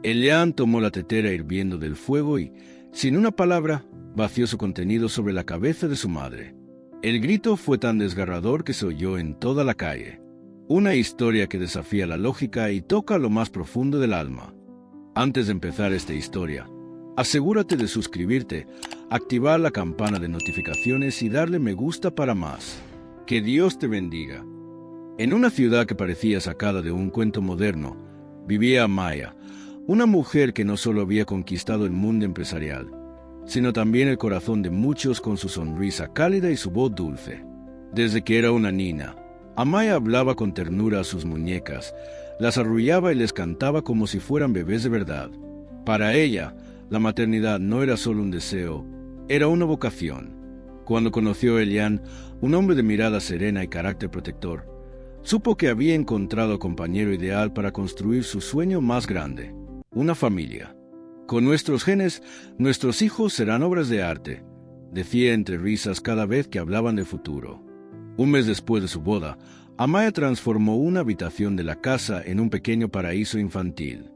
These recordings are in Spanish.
Elián tomó la tetera hirviendo del fuego y, sin una palabra, vació su contenido sobre la cabeza de su madre. El grito fue tan desgarrador que se oyó en toda la calle. Una historia que desafía la lógica y toca lo más profundo del alma. Antes de empezar esta historia, asegúrate de suscribirte, activar la campana de notificaciones y darle me gusta para más. Que Dios te bendiga. En una ciudad que parecía sacada de un cuento moderno, vivía Amaya, una mujer que no solo había conquistado el mundo empresarial, sino también el corazón de muchos con su sonrisa cálida y su voz dulce. Desde que era una niña, Amaya hablaba con ternura a sus muñecas, las arrullaba y les cantaba como si fueran bebés de verdad. Para ella, la maternidad no era solo un deseo, era una vocación. Cuando conoció a Elián, un hombre de mirada serena y carácter protector, supo que había encontrado al compañero ideal para construir su sueño más grande, una familia. Con nuestros genes, nuestros hijos serán obras de arte, decía entre risas cada vez que hablaban del futuro. Un mes después de su boda, Amaya transformó una habitación de la casa en un pequeño paraíso infantil.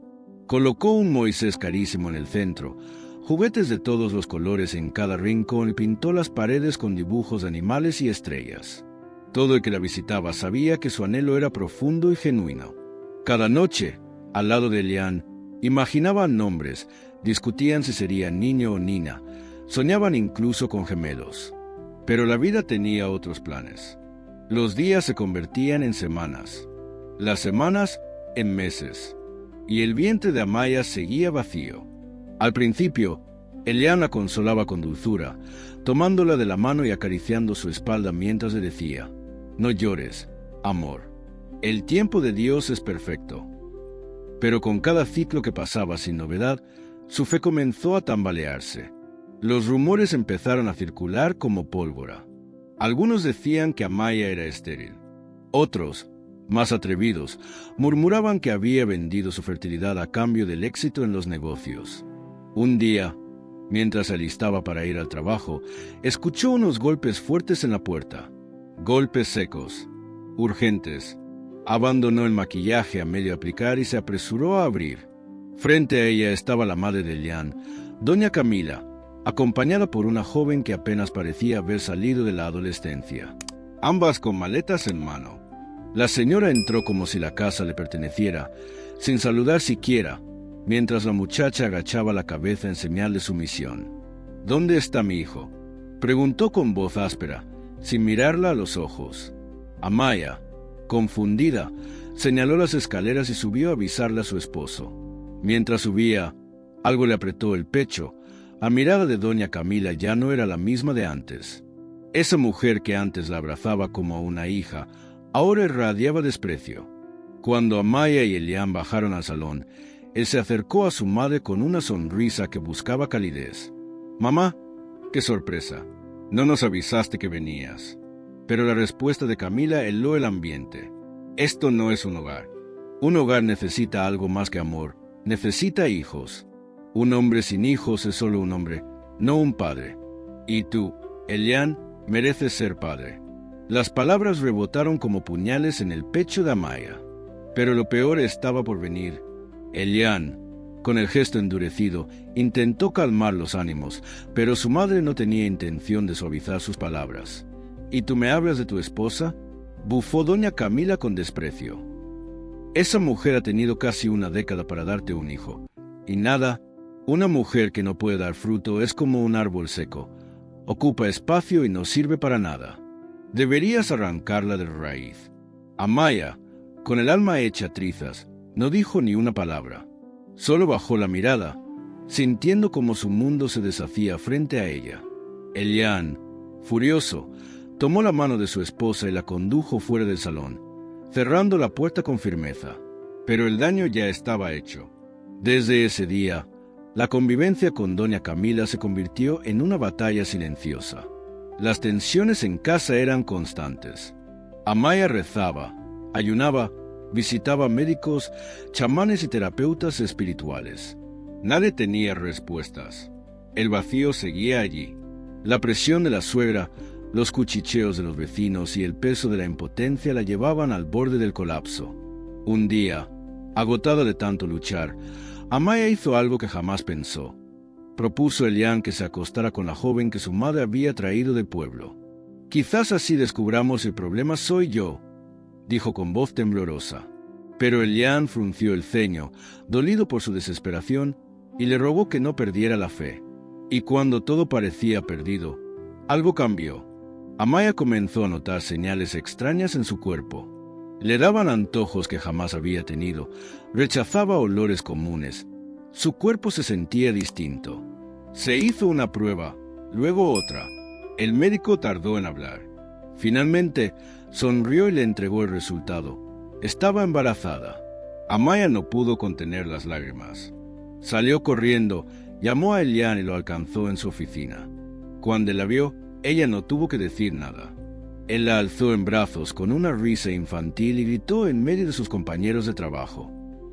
Colocó un Moisés carísimo en el centro, juguetes de todos los colores en cada rincón y pintó las paredes con dibujos de animales y estrellas. Todo el que la visitaba sabía que su anhelo era profundo y genuino. Cada noche, al lado de Elián, imaginaban nombres, discutían si sería niño o niña, soñaban incluso con gemelos. Pero la vida tenía otros planes. Los días se convertían en semanas, las semanas en meses, y el vientre de Amaya seguía vacío. Al principio, Elián la consolaba con dulzura, tomándola de la mano y acariciando su espalda mientras le decía: «No llores, amor. El tiempo de Dios es perfecto». Pero con cada ciclo que pasaba sin novedad, su fe comenzó a tambalearse. Los rumores empezaron a circular como pólvora. Algunos decían que Amaya era estéril. Otros, más atrevidos, murmuraban que había vendido su fertilidad a cambio del éxito en los negocios. Un día, mientras se alistaba para ir al trabajo, escuchó unos golpes fuertes en la puerta. Golpes secos, urgentes. Abandonó el maquillaje a medio aplicar y se apresuró a abrir. Frente a ella estaba la madre de Elián, doña Camila, acompañada por una joven que apenas parecía haber salido de la adolescencia, ambas con maletas en mano. La señora entró como si la casa le perteneciera, sin saludar siquiera, mientras la muchacha agachaba la cabeza en señal de sumisión. «¿Dónde está mi hijo?», preguntó con voz áspera, sin mirarla a los ojos. Amaya, confundida, señaló las escaleras y subió a avisarle a su esposo. Mientras subía, algo le apretó el pecho. La mirada de doña Camila ya no era la misma de antes. Esa mujer que antes la abrazaba como a una hija, ahora irradiaba desprecio. Cuando Amaya y Elián bajaron al salón, él se acercó a su madre con una sonrisa que buscaba calidez. «Mamá, qué sorpresa. No nos avisaste que venías». Pero la respuesta de Camila heló el ambiente. «Esto no es un hogar. Un hogar necesita algo más que amor. Necesita hijos. Un hombre sin hijos es solo un hombre, no un padre. Y tú, Elián, mereces ser padre». Las palabras rebotaron como puñales en el pecho de Amaya. Pero lo peor estaba por venir. Elián, con el gesto endurecido, intentó calmar los ánimos, pero su madre no tenía intención de suavizar sus palabras. «¿Y tú me hablas de tu esposa?», bufó doña Camila con desprecio. «Esa mujer ha tenido casi una década para darte un hijo. Y nada, una mujer que no puede dar fruto es como un árbol seco. Ocupa espacio y no sirve para nada. Deberías arrancarla de raíz». Amaya, con el alma hecha trizas, no dijo ni una palabra. Solo bajó la mirada, sintiendo como su mundo se deshacía frente a ella. Elián, furioso, tomó la mano de su esposa y la condujo fuera del salón, cerrando la puerta con firmeza. Pero el daño ya estaba hecho. Desde ese día, la convivencia con doña Camila se convirtió en una batalla silenciosa. Las tensiones en casa eran constantes. Amaya rezaba, ayunaba, visitaba médicos, chamanes y terapeutas espirituales. Nadie tenía respuestas. El vacío seguía allí. La presión de la suegra, los cuchicheos de los vecinos y el peso de la impotencia la llevaban al borde del colapso. Un día, agotada de tanto luchar, Amaya hizo algo que jamás pensó. Propuso a Elián que se acostara con la joven que su madre había traído del pueblo. «Quizás así descubramos el problema soy yo», dijo con voz temblorosa. Pero Elián frunció el ceño, dolido por su desesperación, y le rogó que no perdiera la fe. Y cuando todo parecía perdido, algo cambió. Amaya comenzó a notar señales extrañas en su cuerpo. Le daban antojos que jamás había tenido, rechazaba olores comunes. Su cuerpo se sentía distinto. Se hizo una prueba, luego otra. El médico tardó en hablar. Finalmente, sonrió y le entregó el resultado. Estaba embarazada. Amaya no pudo contener las lágrimas. Salió corriendo, llamó a Elián y lo alcanzó en su oficina. Cuando la vio, ella no tuvo que decir nada. Él la alzó en brazos con una risa infantil y gritó en medio de sus compañeros de trabajo: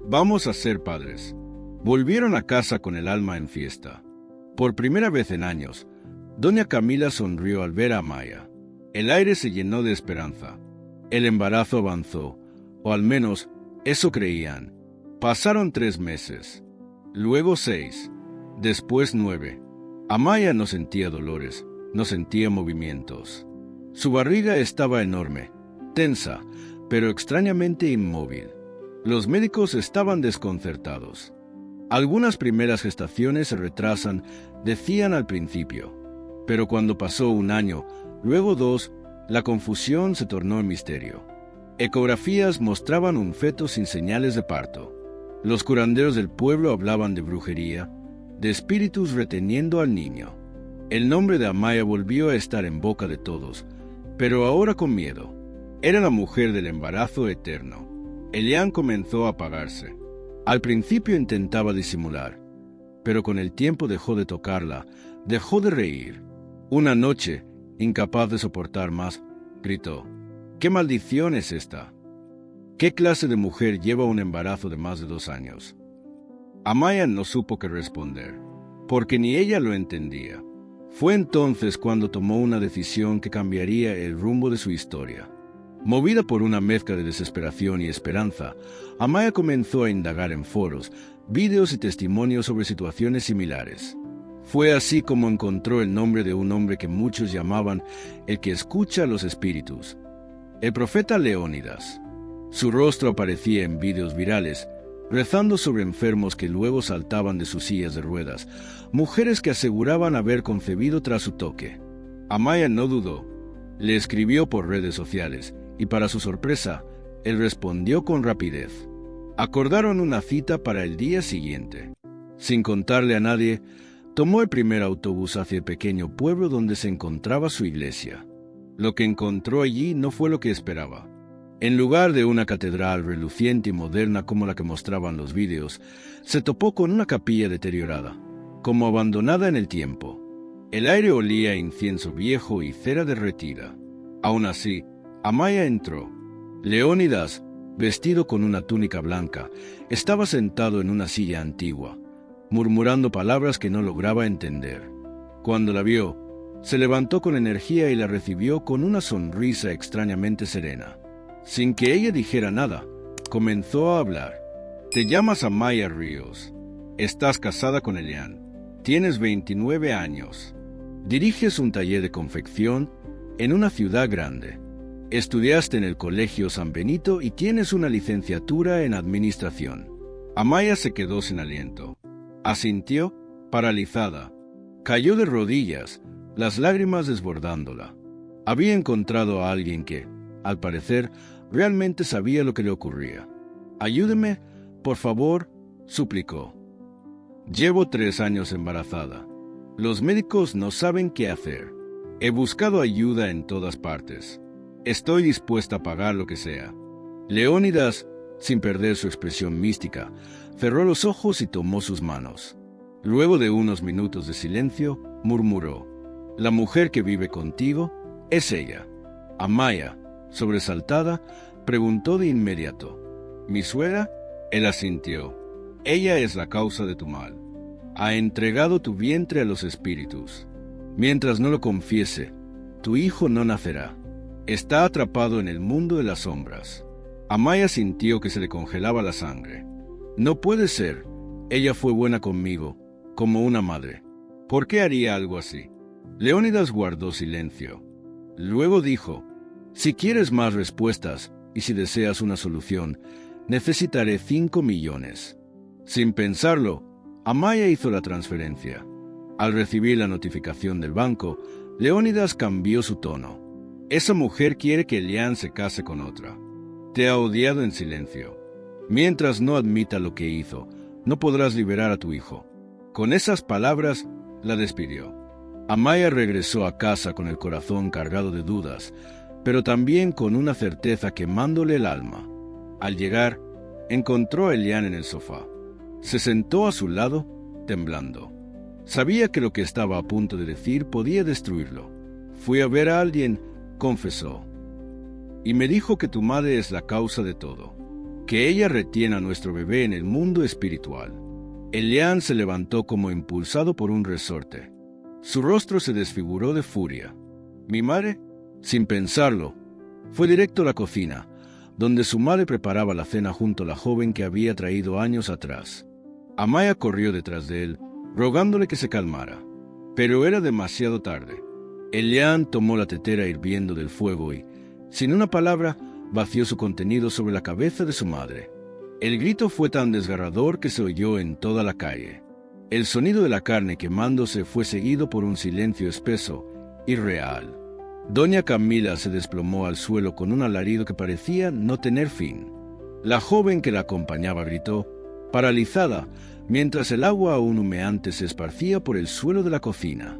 «Vamos a ser padres». Volvieron a casa con el alma en fiesta. Por primera vez en años, doña Camila sonrió al ver a Amaya. El aire se llenó de esperanza. El embarazo avanzó, o al menos eso creían. Pasaron 3 meses, luego 6, después 9. Amaya no sentía dolores, no sentía movimientos. Su barriga estaba enorme, tensa, pero extrañamente inmóvil. Los médicos estaban desconcertados. Algunas primeras gestaciones se retrasan, decían al principio. Pero cuando pasó 1 año, luego 2, la confusión se tornó en misterio. Ecografías mostraban un feto sin señales de parto. Los curanderos del pueblo hablaban de brujería, de espíritus reteniendo al niño. El nombre de Amaya volvió a estar en boca de todos, pero ahora con miedo. Era la mujer del embarazo eterno. Elián comenzó a apagarse. Al principio intentaba disimular, pero con el tiempo dejó de tocarla, dejó de reír. Una noche, incapaz de soportar más, gritó: «¿Qué maldición es esta? ¿Qué clase de mujer lleva un embarazo de más de 2 años?» Amaya no supo qué responder, porque ni ella lo entendía. Fue entonces cuando tomó una decisión que cambiaría el rumbo de su historia. Movida por una mezcla de desesperación y esperanza, Amaya comenzó a indagar en foros, vídeos y testimonios sobre situaciones similares. Fue así como encontró el nombre de un hombre que muchos llamaban el que escucha a los espíritus, el profeta Leónidas. Su rostro aparecía en vídeos virales, rezando sobre enfermos que luego saltaban de sus sillas de ruedas, mujeres que aseguraban haber concebido tras su toque. Amaya no dudó, le escribió por redes sociales, y para su sorpresa, él respondió con rapidez. Acordaron una cita para el día siguiente. Sin contarle a nadie, tomó el primer autobús hacia el pequeño pueblo donde se encontraba su iglesia. Lo que encontró allí no fue lo que esperaba. En lugar de una catedral reluciente y moderna como la que mostraban los vídeos, se topó con una capilla deteriorada, como abandonada en el tiempo. El aire olía a incienso viejo y cera derretida. Aún así, Amaya entró. Leónidas, vestido con una túnica blanca, estaba sentado en una silla antigua, murmurando palabras que no lograba entender. Cuando la vio, se levantó con energía y la recibió con una sonrisa extrañamente serena. Sin que ella dijera nada, comenzó a hablar. «Te llamas Amaya Ríos. Estás casada con Elián. Tienes 29 años. Diriges un taller de confección en una ciudad grande. Estudiaste en el Colegio San Benito y tienes una licenciatura en administración». Amaya se quedó sin aliento. Asintió, paralizada. Cayó de rodillas, las lágrimas desbordándola. Había encontrado a alguien que, al parecer, realmente sabía lo que le ocurría. «Ayúdeme, por favor», suplicó. «Llevo 3 años embarazada. Los médicos no saben qué hacer. He buscado ayuda en todas partes. Estoy dispuesta a pagar lo que sea». Leónidas, sin perder su expresión mística, cerró los ojos y tomó sus manos. Luego de unos minutos de silencio, murmuró: «La mujer que vive contigo es ella». Amaya, sobresaltada, preguntó de inmediato: «¿Mi suegra?». Él asintió. «Ella es la causa de tu mal. Ha entregado tu vientre a los espíritus. Mientras no lo confiese, tu hijo no nacerá. Está atrapado en el mundo de las sombras». Amaya sintió que se le congelaba la sangre. «No puede ser», Ella fue buena conmigo, como una madre. ¿Por qué haría algo así? Leónidas guardó silencio. Luego dijo, si quieres más respuestas y si deseas una solución, necesitaré 5 millones. Sin pensarlo, Amaya hizo la transferencia. Al recibir la notificación del banco, Leónidas cambió su tono. Esa mujer quiere que Elián se case con otra. Te ha odiado en silencio. Mientras no admita lo que hizo, no podrás liberar a tu hijo. Con esas palabras, la despidió. Amaya regresó a casa con el corazón cargado de dudas, pero también con una certeza quemándole el alma. Al llegar, encontró a Elián en el sofá. Se sentó a su lado, temblando. Sabía que lo que estaba a punto de decir podía destruirlo. Fui a ver a alguien, confesó, y me dijo que tu madre es la causa de todo, que ella retiene a nuestro bebé en el mundo espiritual. Elián se levantó como impulsado por un resorte. Su rostro se desfiguró de furia. Mi madre, sin pensarlo, fue directo a la cocina, donde su madre preparaba la cena junto a la joven que había traído años atrás. Amaya corrió detrás de él, rogándole que se calmara. Pero era demasiado tarde. Elián tomó la tetera hirviendo del fuego y, sin una palabra, vació su contenido sobre la cabeza de su madre. El grito fue tan desgarrador que se oyó en toda la calle. El sonido de la carne quemándose fue seguido por un silencio espeso y real. Doña Camila se desplomó al suelo con un alarido que parecía no tener fin. La joven que la acompañaba gritó, paralizada, mientras el agua aún humeante se esparcía por el suelo de la cocina.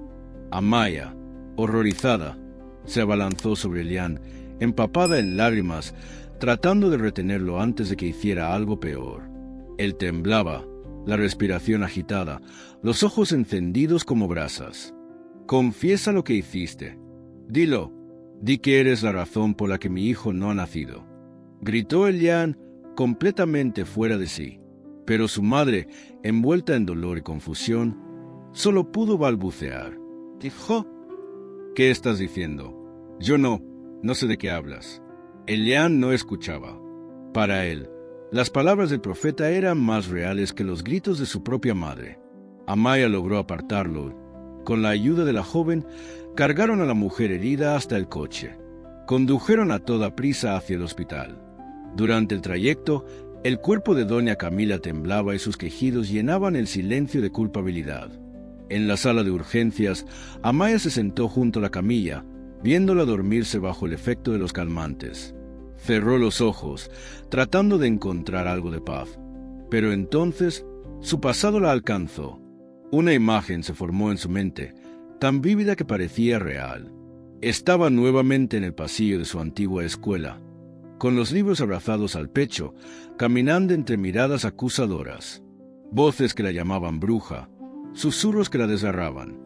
Amaya, horrorizada, se abalanzó sobre Elián, empapada en lágrimas, tratando de retenerlo antes de que hiciera algo peor. Él temblaba, la respiración agitada, los ojos encendidos como brasas. Confiesa lo que hiciste. Dilo, di que eres la razón por la que mi hijo no ha nacido. Gritó Elián, completamente fuera de sí. Pero su madre, envuelta en dolor y confusión, solo pudo balbucear. Dijo, ¿qué estás diciendo? Yo no sé de qué hablas. Elián no escuchaba. Para él, las palabras del profeta eran más reales que los gritos de su propia madre. Amaya logró apartarlo. Con la ayuda de la joven, cargaron a la mujer herida hasta el coche. Condujeron a toda prisa hacia el hospital. Durante el trayecto, el cuerpo de doña Camila temblaba y sus quejidos llenaban el silencio de culpabilidad. En la sala de urgencias, Amaya se sentó junto a la camilla, viéndola dormirse bajo el efecto de los calmantes. Cerró los ojos, tratando de encontrar algo de paz. Pero entonces, su pasado la alcanzó. Una imagen se formó en su mente, tan vívida que parecía real. Estaba nuevamente en el pasillo de su antigua escuela, con los libros abrazados al pecho, caminando entre miradas acusadoras. Voces que la llamaban bruja, susurros que la desgarraban.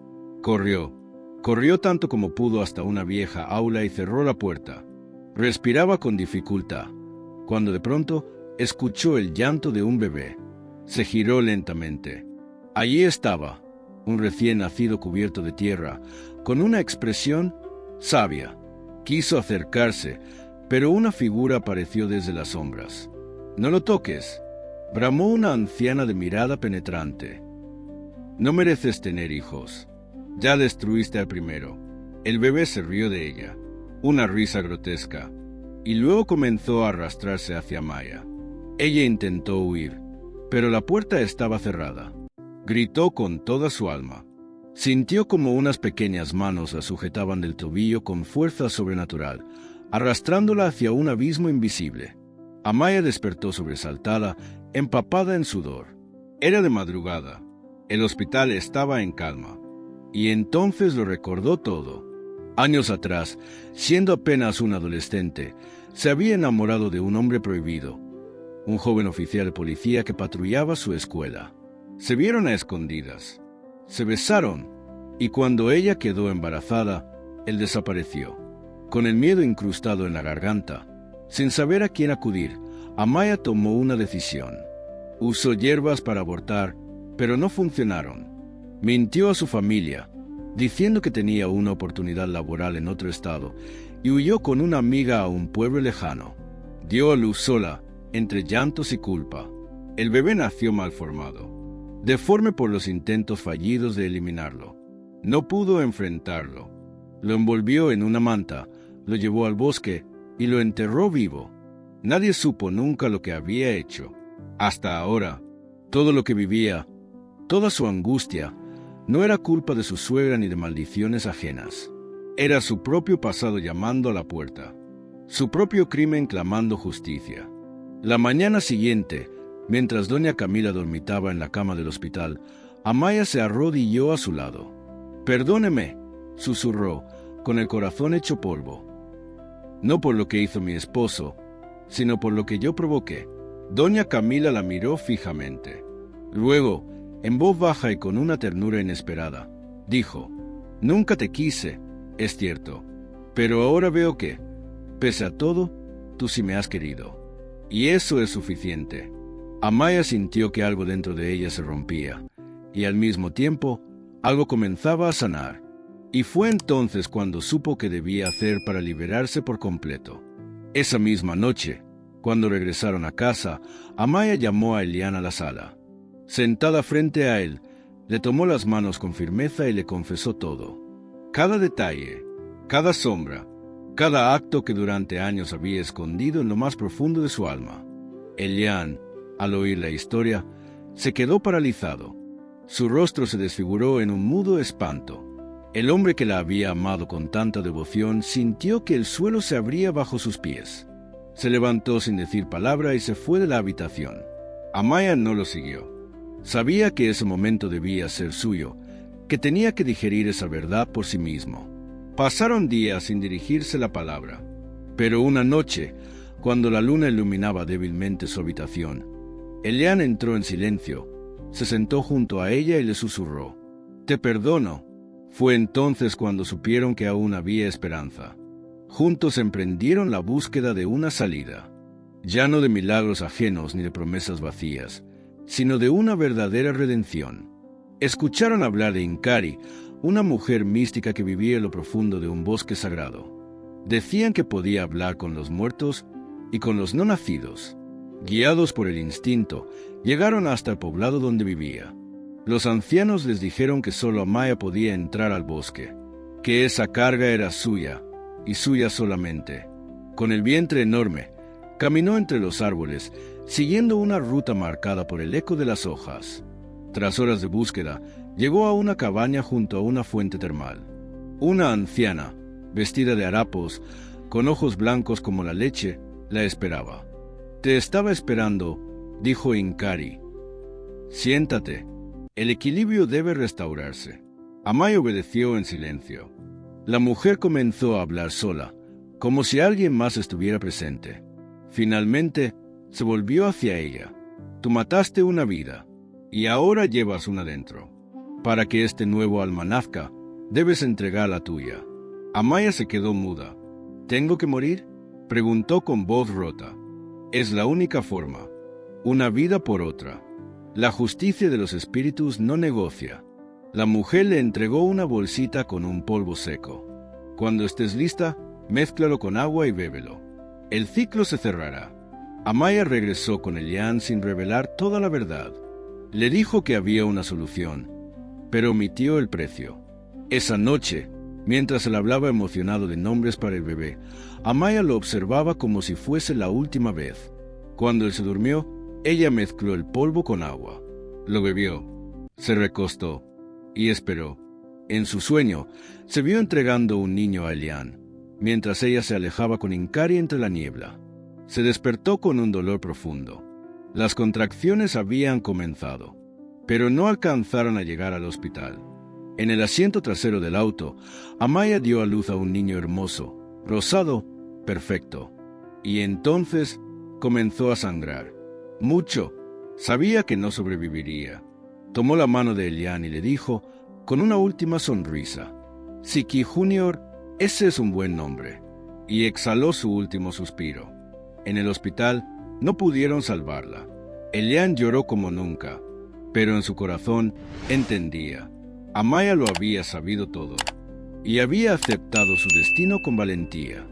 Corrió tanto como pudo hasta una vieja aula y cerró la puerta. Respiraba con dificultad, cuando de pronto escuchó el llanto de un bebé. Se giró lentamente. Allí estaba, un recién nacido cubierto de tierra, con una expresión sabia. Quiso acercarse, pero una figura apareció desde las sombras. «No lo toques», bramó una anciana de mirada penetrante. «No mereces tener hijos. Ya destruiste al primero». El bebé se rió de ella, una risa grotesca, y luego comenzó a arrastrarse hacia Amaya. Ella intentó huir, pero la puerta estaba cerrada. Gritó con toda su alma. Sintió como unas pequeñas manos la sujetaban del tobillo con fuerza sobrenatural, arrastrándola hacia un abismo invisible. Amaya despertó sobresaltada, empapada en sudor. Era de madrugada. El hospital estaba en calma. Y entonces lo recordó todo. Años atrás, siendo apenas un adolescente, se había enamorado de un hombre prohibido, un joven oficial de policía que patrullaba su escuela. Se vieron a escondidas, se besaron, y cuando ella quedó embarazada, él desapareció. Con el miedo incrustado en la garganta, sin saber a quién acudir, Amaya tomó una decisión. Usó hierbas para abortar, pero no funcionaron. Mintió a su familia, diciendo que tenía una oportunidad laboral en otro estado, y huyó con una amiga a un pueblo lejano. Dio a luz sola, entre llantos y culpa. El bebé nació malformado. deforme por los intentos fallidos de eliminarlo. No pudo enfrentarlo. Lo envolvió en una manta, lo llevó al bosque y lo enterró vivo. Nadie supo nunca lo que había hecho. Hasta ahora, todo lo que vivía, toda su angustia, no era culpa de su suegra ni de maldiciones ajenas. Era su propio pasado llamando a la puerta, su propio crimen clamando justicia. La mañana siguiente, mientras doña Camila dormitaba en la cama del hospital, Amaya se arrodilló a su lado. «Perdóneme», susurró, con el corazón hecho polvo. «No por lo que hizo mi esposo, sino por lo que yo provoqué». Doña Camila la miró fijamente. Luego, en voz baja y con una ternura inesperada, dijo: «Nunca te quise, es cierto, pero ahora veo que, pese a todo, tú sí me has querido. Y eso es suficiente». Amaya sintió que algo dentro de ella se rompía, y al mismo tiempo, algo comenzaba a sanar. Y fue entonces cuando supo qué debía hacer para liberarse por completo. Esa misma noche, cuando regresaron a casa, Amaya llamó a Elian a la sala. Sentada frente a él, le tomó las manos con firmeza y le confesó todo. Cada detalle, cada sombra, cada acto que durante años había escondido en lo más profundo de su alma. Elian, al oír la historia, se quedó paralizado. Su rostro se desfiguró en un mudo espanto. El hombre que la había amado con tanta devoción sintió que el suelo se abría bajo sus pies. Se levantó sin decir palabra y se fue de la habitación. Amaya no lo siguió. Sabía que ese momento debía ser suyo, que tenía que digerir esa verdad por sí mismo. Pasaron días sin dirigirse la palabra, pero una noche, cuando la luna iluminaba débilmente su habitación, Elian entró en silencio, se sentó junto a ella y le susurró: «Te perdono». Fue entonces cuando supieron que aún había esperanza. Juntos emprendieron la búsqueda de una salida, ya no de milagros ajenos ni de promesas vacías, sino de una verdadera redención. Escucharon hablar de Inkari, una mujer mística que vivía en lo profundo de un bosque sagrado. Decían que podía hablar con los muertos y con los no nacidos. Guiados por el instinto, llegaron hasta el poblado donde vivía. Los ancianos les dijeron que solo Amaya podía entrar al bosque, que esa carga era suya, y suya solamente. Con el vientre enorme, caminó entre los árboles, siguiendo una ruta marcada por el eco de las hojas. Tras horas de búsqueda, llegó a una cabaña junto a una fuente termal. Una anciana, vestida de harapos, con ojos blancos como la leche, la esperaba. «Te estaba esperando», dijo Inkari. «Siéntate. El equilibrio debe restaurarse». Amaya obedeció en silencio. La mujer comenzó a hablar sola, como si alguien más estuviera presente. Finalmente, se volvió hacia ella. «Tú mataste una vida, y ahora llevas una dentro. Para que este nuevo alma nazca, debes entregar la tuya». Amaya se quedó muda. «¿Tengo que morir?», preguntó con voz rota. «Es la única forma. Una vida por otra. La justicia de los espíritus no negocia». La mujer le entregó una bolsita con un polvo seco. «Cuando estés lista, mézclalo con agua y bébelo. El ciclo se cerrará». Amaya regresó con Elian sin revelar toda la verdad. Le dijo que había una solución, pero omitió el precio. Esa noche, mientras él hablaba emocionado de nombres para el bebé, Amaya lo observaba como si fuese la última vez. Cuando él se durmió, ella mezcló el polvo con agua. Lo bebió, se recostó y esperó. En su sueño, se vio entregando un niño a Elian, mientras ella se alejaba con Inkari entre la niebla. Se despertó con un dolor profundo. Las contracciones habían comenzado, pero no alcanzaron a llegar al hospital. En el asiento trasero del auto, Amaya dio a luz a un niño hermoso, rosado, perfecto. Y entonces comenzó a sangrar. Mucho. Sabía que no sobreviviría. Tomó la mano de Elian y le dijo, con una última sonrisa: «Siki Junior, ese es un buen nombre». Y exhaló su último suspiro. En el hospital no pudieron salvarla. Elian lloró como nunca, pero en su corazón entendía. Amaya lo había sabido todo, y había aceptado su destino con valentía.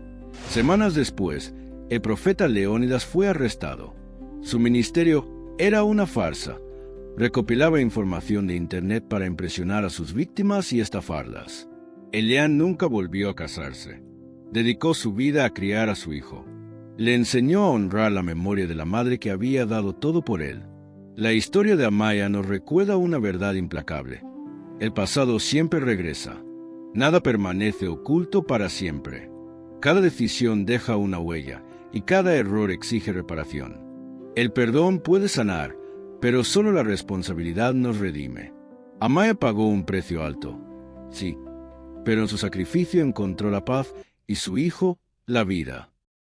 Semanas después, el profeta Leónidas fue arrestado. Su ministerio era una farsa. Recopilaba información de Internet para impresionar a sus víctimas y estafarlas. Elian nunca volvió a casarse. Dedicó su vida a criar a su hijo. Le enseñó a honrar la memoria de la madre que había dado todo por él. La historia de Amaya nos recuerda una verdad implacable. El pasado siempre regresa. Nada permanece oculto para siempre. Cada decisión deja una huella y cada error exige reparación. El perdón puede sanar, pero solo la responsabilidad nos redime. Amaya pagó un precio alto, sí, pero en su sacrificio encontró la paz y su hijo, la vida.